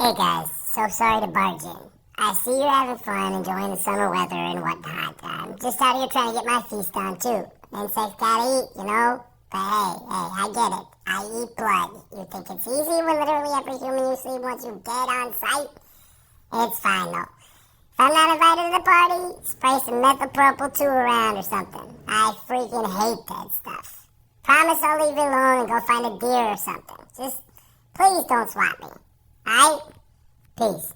Hey guys, so sorry to barge in. I see you're having fun, enjoying the summer weather and whatnot. I'm just out here trying to get my feast on too. Insects gotta eat, you know? But hey, I get it. I eat blood. You think it's easy when literally every human you see wants you dead on sight? It's fine though. If I'm not invited to the party, spray some methylpropyl 2 around or something. I freaking hate that stuff. Promise I'll leave you alone and go find a deer or something. Just please don't swat me. Alright? Peace.